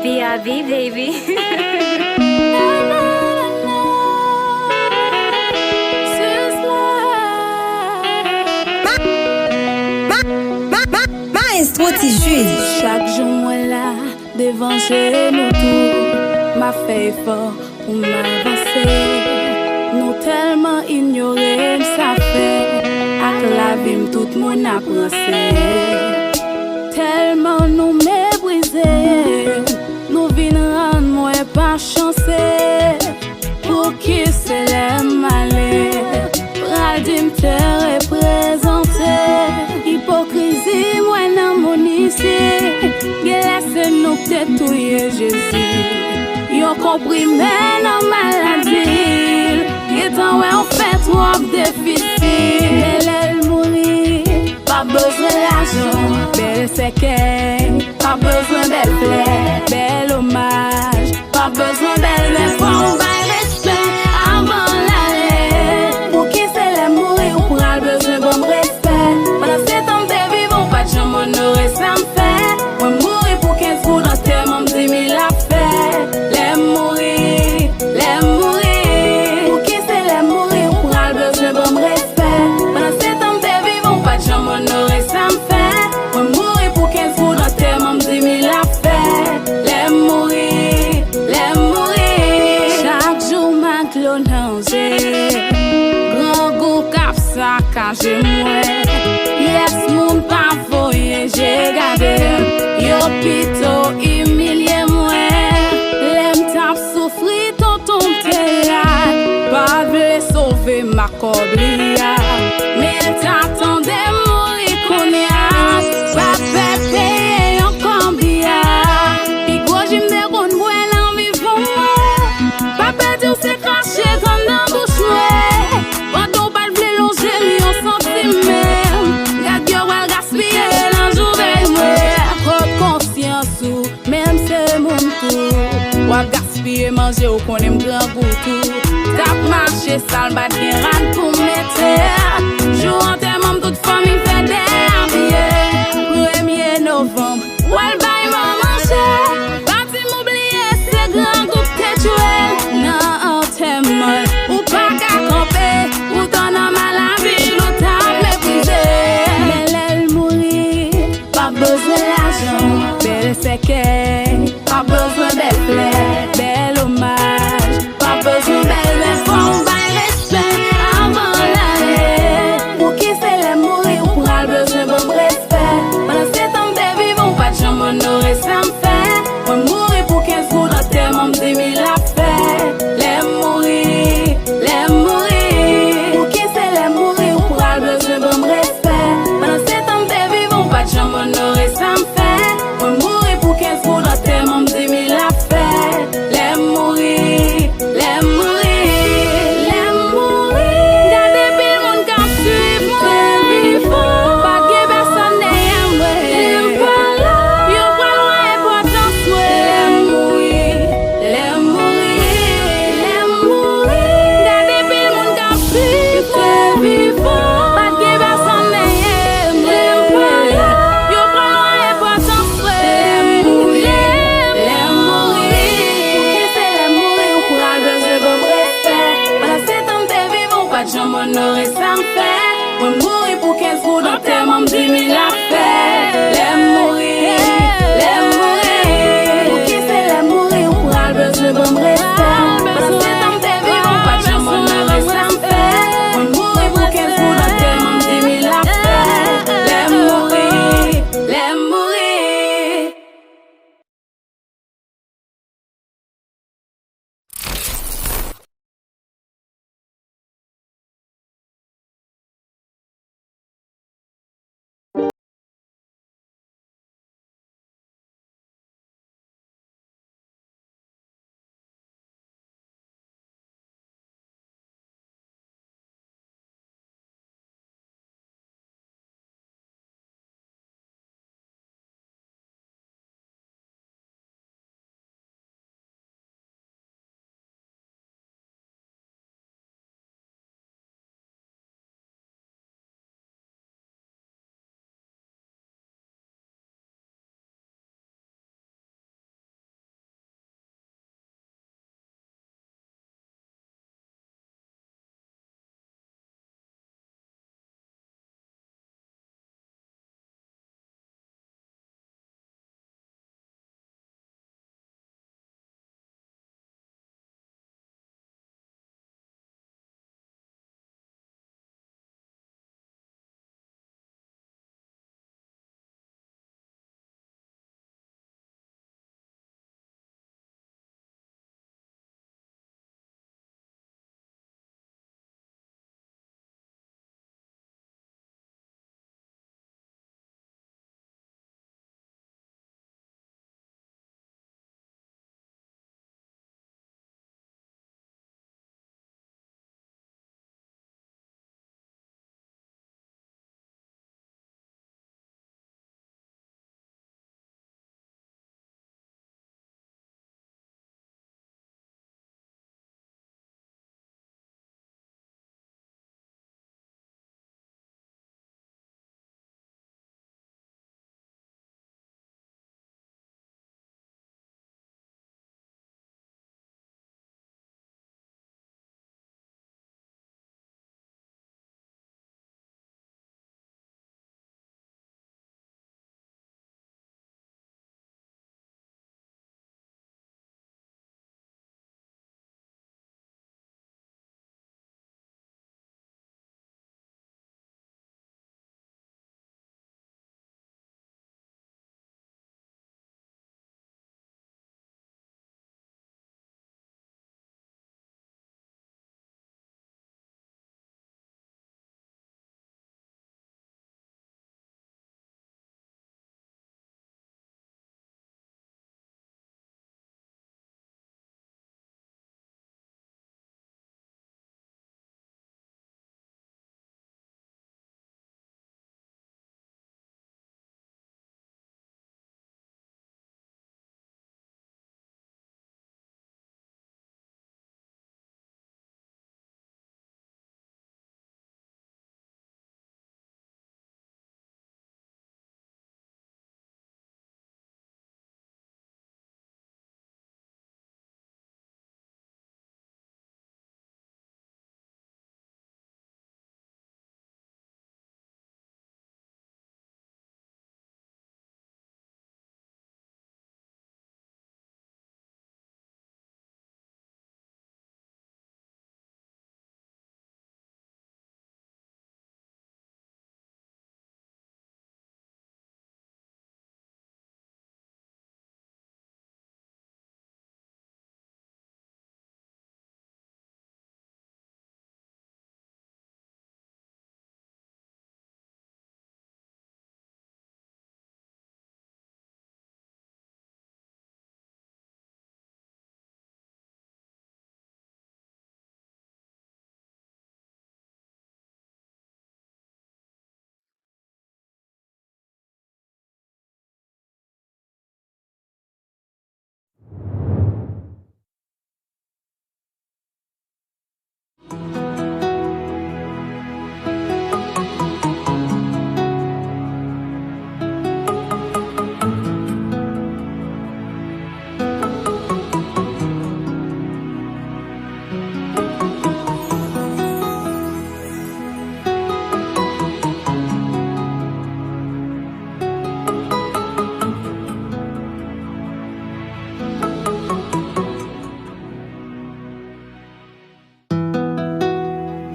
B.I.B. baby. Maestro Tijude. Chaque jour moi là, devant chez nous tout, m'a fait fort pour m'avancer. Nous tellement ignorés, ça fait, à la vie tout le monde a pensé. Tellement nous méprisés, nous venons rendre moi pas chanceux. Pour qui c'est les malais, Radim te représenter. Hypocrisie, moi dans mon ici, laisse nous tétouiller Jésus. Yo compris mais non maladie, et tant ouais on fait trop difficile. Elle mourit, pas besoin d'argent, belle séquelle, pas besoin belle fleur, bel hommage, pas besoin belle mais faut on va respect avant l'aller. Pour qui c'est la mourir ou pour le besoin bon respect. Pendant 7 ans de vivre, pas de chambre honoré ça me fait. Moi mourir pour 15 jours dans tes membres 10 000 affaires. Les mourir, les mourir. Pour qui c'est la mourir ou pour le besoin bon respect. Pendant 7 ans de vivre, pas de chambre honoré ça me fait. Moi mourir pour 15 jours dans tes membres 10 000 affaires. Les mourir, les mourir. Chaque jour ma clone danger. Grand goût cap saccagé moi. Yes moun pa voye j'ai gardé. Yo pito humilié moi. L'aime tap souffri tonton théâtre. Pas vle sauver ma coblia. Mais t'attendais mourir qu'on y a. Pas fait payer yon combia. Pi gros j'me déroule moi l'en vivant. Pas perdu ou c'est craché comme dans bouche ouais. Quand on parle vle longer mi on senti même. Gade yo wèl gaspiller l'enjouvel ouais. Trop de conscience ou même c'est mon tour. Wap gaspiller manger ou qu'on aime grand goût tout. Tap marché sale bat gen ran pour mettre. Jour en terme toute famille fait des billets. 1er novembre, wèl bay maman cher. Parti m'oublier c'est grand goût tétuel. Nan en terme ou pas qu'à camper. Ou t'en as mal à vie, ou t'as méprisé. Elle mourit, pas besoin d'argent. Belle séquelle, pas besoin belle fleur. Bel hommage, pas besoin belle mais faut on va respect avant l'aller. Pour qui c'est la mourir ou pour le besoin bon respect. Pendant 7 ans de vivre, pas de chambre honoré ça me fait. Moi mourir pour 15 jours dans tes membres 10 000 affaires. Les mourir, les mourir. Pour qui c'est la mourir ou pour le besoin bon respect. Pendant 7 ans de vivre, pas de chambre honoré ça me fait. Moi mourir pour 15 jours dans tes membres 10 000 affaires. Les mourir, les mourir, les mourir. Gardez pile mon cap suivre moi. Pas que personne n'aime moi. Yo pas loin importance moi. Les mourir, les mourir, les mourir. Gardez pile mon cap suivre moi. Pas que personne n'aime moi. Yo pas loin importance moi. Les mourir, les mourir. Pour qui c'est les mourir ou pour le besoin bon respect. Pendant 7 ans de vivre, pas de chambre honoré ça me fait. Moi mourir pour 15 jours dans tes membres 10 000 affaires. Les mourir, les mourir. Pour qui c'est les mourir ou pour le besoin bon respect. Pendant 7 ans de vivre, pas de chambre honoré ça me fait. Moi mourir pour 15 jours dans tes membres 10 000 affaires. Les mourir, les mourir.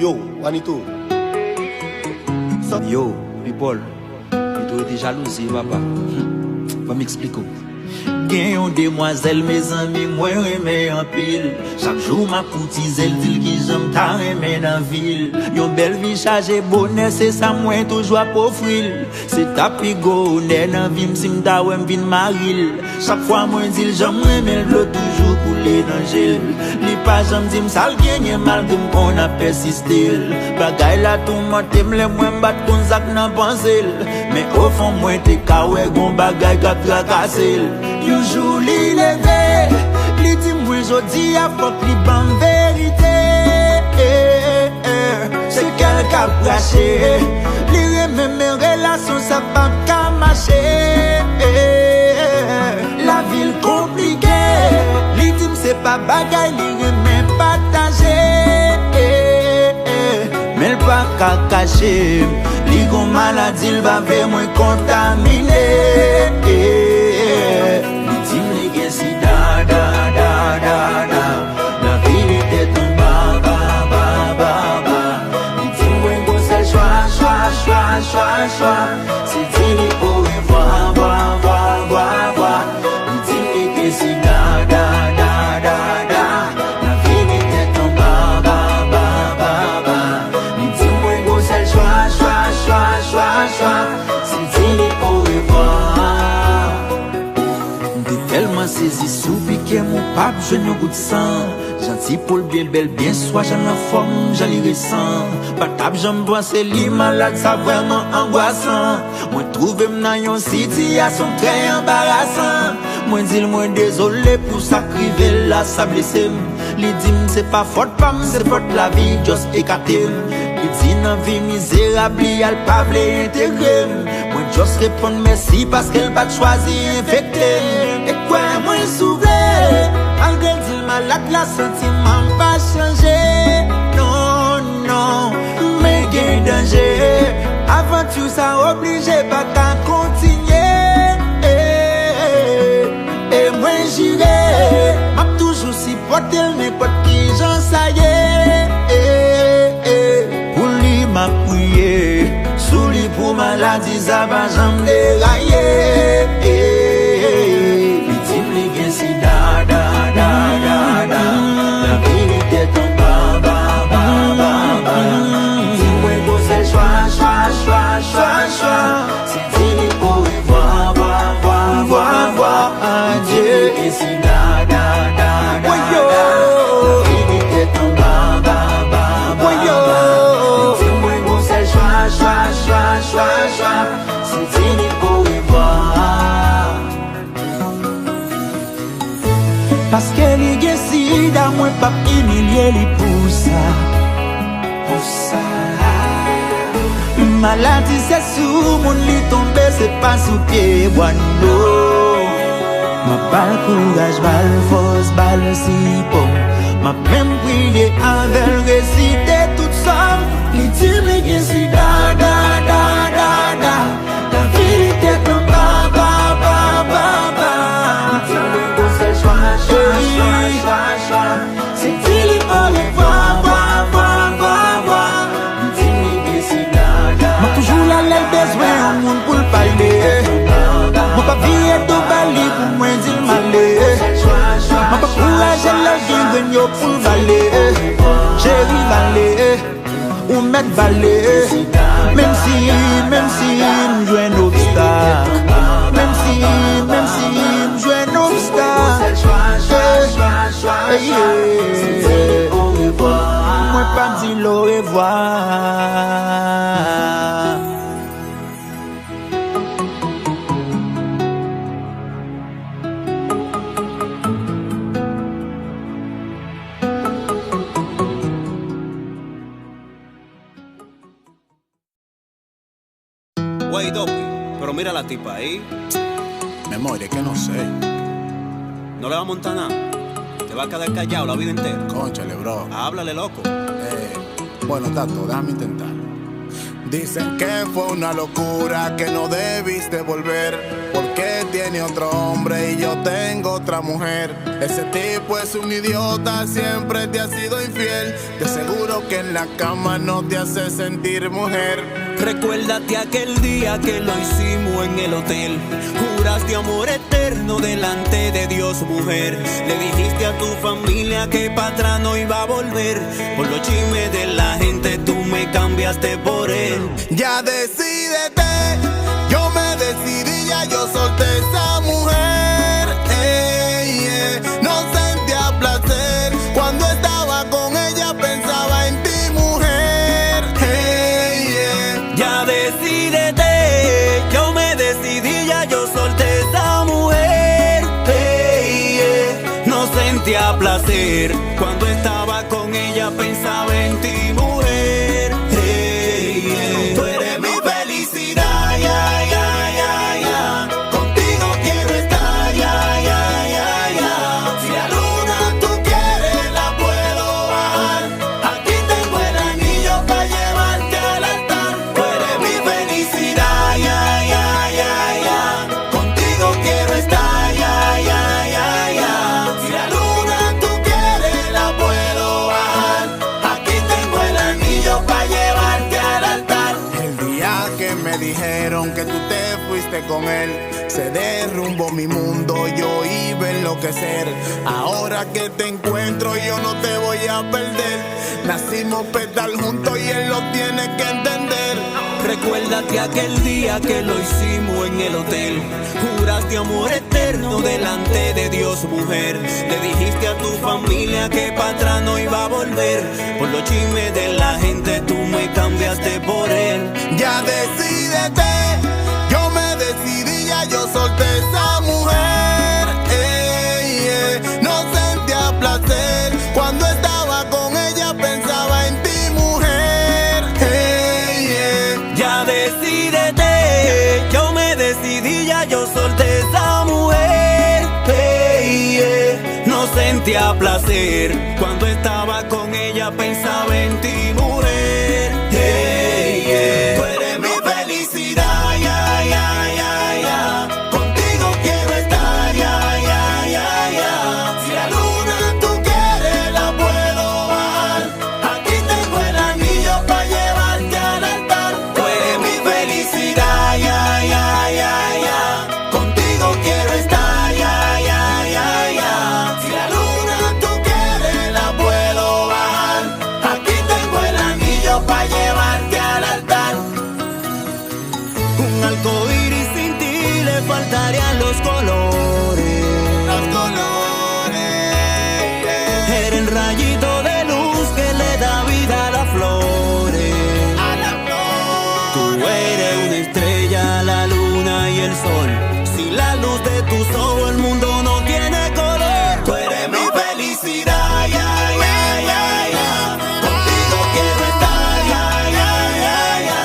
Yo, Juanito. Yo, people, tu es jalousie, papa. Va m'expliquer. Gen yon demoiselle, mes amis, moi remè en pile. Chaque jour ma coutise, elle dit qui j'aime ta remè dans ville. Yon belle vie chargée bonheur, c'est ça moi toujours pour fril. C'est ta pigo, dans vie m'si m'ta ou m'vin maril. Chaque fois moi dis j'aime remè l'eau toujours couler dans gel. Li pas j'aime dis m'sal bien mal de m'on a persisté. Bagay la tout monte m'le moi m'bat kon zak nan pensel. Mais au fond moi te ka ouais gon bagay ka tracasser. Yon jour li leve, li di mwen jodi a fok li ban verite. Se kel ka prache, li reme men relasyon sa pa ka mache. La vil komplike, li di mse pa bagay li reme pataje. Men pa ka kache, li gon maladi l va ve mwen kontamine. La vérité tombe choix. C'est dit pour y voir. Il dit que c'est da. La vérité tombe Il dit moi c'est choix. C'est dit pour y voir. T'es tellement saisi sous piqué mon pape, je ne goûte sang. Gentil pour le bien belle, bien soit j'en ai forme, j'en ai récent. Batable j'en dois c'est li malade, ça vraiment angoissant. Moi trouve m'nan yon situation très embarrassant. Moi dis moi désolé pour ça crivé là, ça blessé. Li dit c'est pas faute pas c'est faute la vie, just écarté. Li dit nan vie misérable, elle pas vle intégrer. Moi just répondre merci parce qu'elle pas choisi infecté. Et quoi moi souffler, malgré dit malade la sentiment pas changé. Non, mais gain danger. Aventure ça obligé pas qu'à continuer. Et moi j'irai, m'a toujours supporté n'importe qui j'en ça y est. Pour lui m'a prié, sous lui pour maladie ça va j'en dérailler. Il dit me gain si da. La vérité tombe dis-moi go c'est choix. C'est dit pour y voir. Dieu et si da. La vérité tombe dis-moi go c'est choix. C'est dit pour y voir. Parce qu'elle y gen sida, moi pas humilier li pour ça. Maladie c'est sous mon lit tombé, c'est pas sous pied, bueno. Ma balle courage, balle force, balle si bon. Ma même prié avec réciter toute somme. Les dit me gen sida, da. La vérité tombe c'est dit pour les voir. M'a toujours la l'aile besoin au monde pour le parler. Mon pas vie est au bali pour moi dire malé. M'a pas courage la vie venir pour valer. Chérie valer ou mettre valer. Même si m'joue un obstacle. Même si m'joue un obstacle. Moi pas dit au revoir. Wey, Dopi, pero mira la tipa ahí. Memoria, que no sé. No le va a montar nada. Te va a quedar callado la vida entera. Cónchale, bro. Háblale, loco. Bueno, Tato, déjame intentar. Dicen que fue una locura, que no debiste volver. Porque tiene otro hombre y yo tengo otra mujer. Ese tipo es un idiota, siempre te ha sido infiel. Te aseguro que en la cama no te hace sentir mujer. Recuérdate aquel día que lo hicimos en el hotel. Juraste amor eterno delante de Dios, mujer. Le dijiste a tu familia que para atrás no iba a volver. Por los chismes de la gente tú me cambiaste por él. Ya decídete, yo me decidí, ya yo solté esa mujer. No sentía placer cuando estaba con ella, pensaba en ti, mujer. Ya decídete, yo me decidí, ya yo solté esa mujer. No sentía placer cuando estaba con ella, pensaba en ti, mujer. Tú eres mi felicidad, ya, ya, ya, ya. Contigo quiero estar, ya, ya, ya, ya. Si la luna tú quieres la puedo bajar. Aquí tengo el anillo para llevarte al altar. Tú eres mi felicidad, ya, ya, ya, ya. Contigo quiero estar, ya, ya, ya, ya. Si la luna tú quieres la puedo bajar. Aquí tengo el anillo para llevarte al altar. El día que me dijeron que tú te fuiste con él, se derrumbó mi mundo, yo iba a enloquecer. Ahora que te encuentro yo no te voy a perder. Nacimos petal juntos y él lo tiene que entender. Recuérdate aquel día que lo hicimos en el hotel. Juraste amor eterno delante de Dios, mujer. Le dijiste a tu familia que para atrás no iba a volver. Por los chismes de la gente tú me cambiaste por él. Ya decídete, yo me decidí, ya yo solté esa mujer. No sentía placer cuando estaba con ella, pensaba en ti, mujer. Ya decídete, yo me decidí, ya yo solté esa mujer. No sentía placer cuando estaba con ella, pensaba en ti, mujer. Tú eres mi felicidad, ya, ya, ya, ya. Contigo quiero estar, ya, ya, ya, ya. Si la luna tú quieres la puedo bajar. Aquí tengo el anillo para llevarte al altar. Tú eres mi felicidad, ya, ya, ya, ya. Contigo quiero estar, ya, ya, ya, ya. Si la luna tú quieres la puedo bajar. Aquí tengo el anillo para llevarte al altar. Un arcoíris sin ti le faltarían los colores. Los colores. Era el rayito de luz que le da vida a las flores. A la flor. Tú eres una estrella, la luna y el sol. Sin la luz de tus ojos el mundo no tiene color. Tú eres mi felicidad, ya, ya, ya, ya. Contigo quiero estar, ya, ya, ya, ya.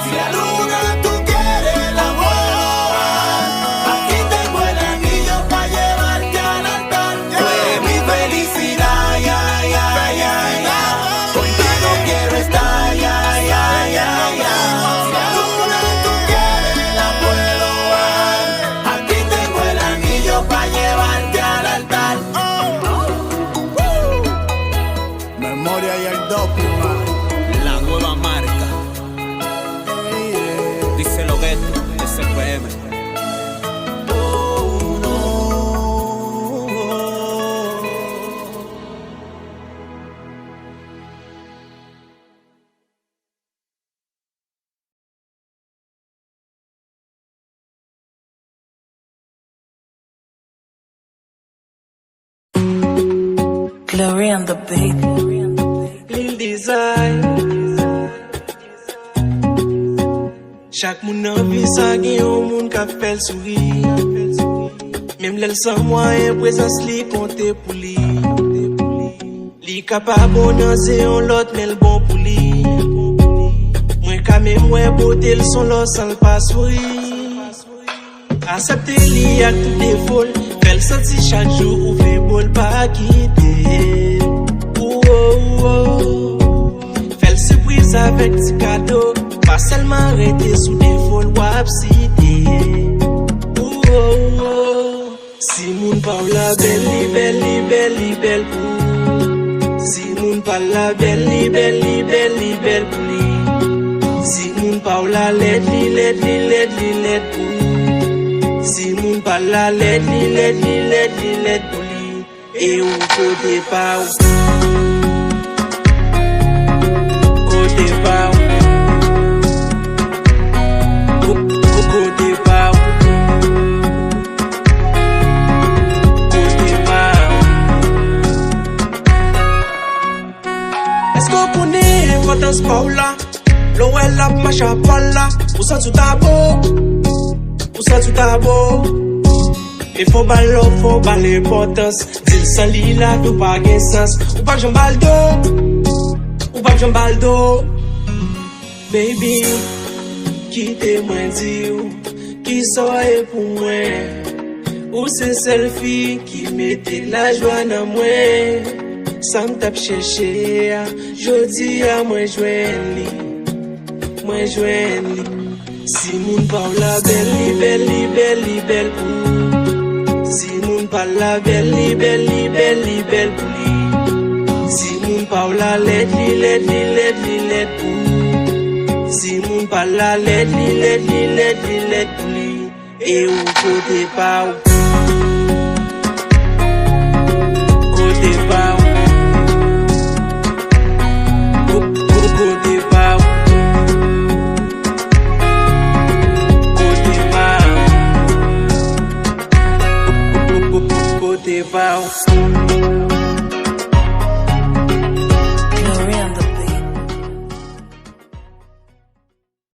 Si la luna tú quieres la puedo bajar. Aquí tengo el anillo para llevarte al altar. Tú eres mi felicidad, ya, ya, ya, ya. Contigo quiero estar, ya, ya, ya, ya. Si la luna tú quieres la puedo bajar. Aquí tengo el anillo para llevarte al altar. Memoria y el doppler. La nueva marca. Dice lo que es el PM. Oh, no. Glory on the beat. Lil Design. Chaque moun nan vi sa gen yon moun ka fel souri. Mem lel san mwayen prezans li konte pou li. Li kapab bonan se yon lot men l bon pou li. Mwen ka men mwen bote l son lot san l pa souri. Asepte li ak tout defol, fel santi chak jou ou fe bol pa kite. Fel surprise avec ti cadeau, pas seulement arrêter sous des folles wap cité. oh. Si moun pa ou la belle, li belle, li belle, li belle pou. Si moun pa la belle, li belle, li belle, li belle pou li. Si moun pa ou la led, li led, li led, li led pou. Si moun pa la led, li led, li led, li led pou li. E ou kote pa ou. Kote pa ou. Kote pa ou. Importance Paula, l'eau elle a ma chapala, pour ça tout à beau, il faut pas l'importance, dis sans lila, tout pas gain sens, ou pas jambaldo, baby, quittez-moi dire, qui soit pour moi, ou c'est selfie qui mettait la joie dans moi. Sans tap chercher, jodi a moi joindre li. Si moun pa ou la belle, li belle, li belle, li belle pou. Si moun pa la belle, li belle, li belle, li belle pou li. Si moun pa ou la led, li led, li led, li led pou. Si moun pa la led, li led, li led, li led pou li. E ou kote pa ou. Kote pa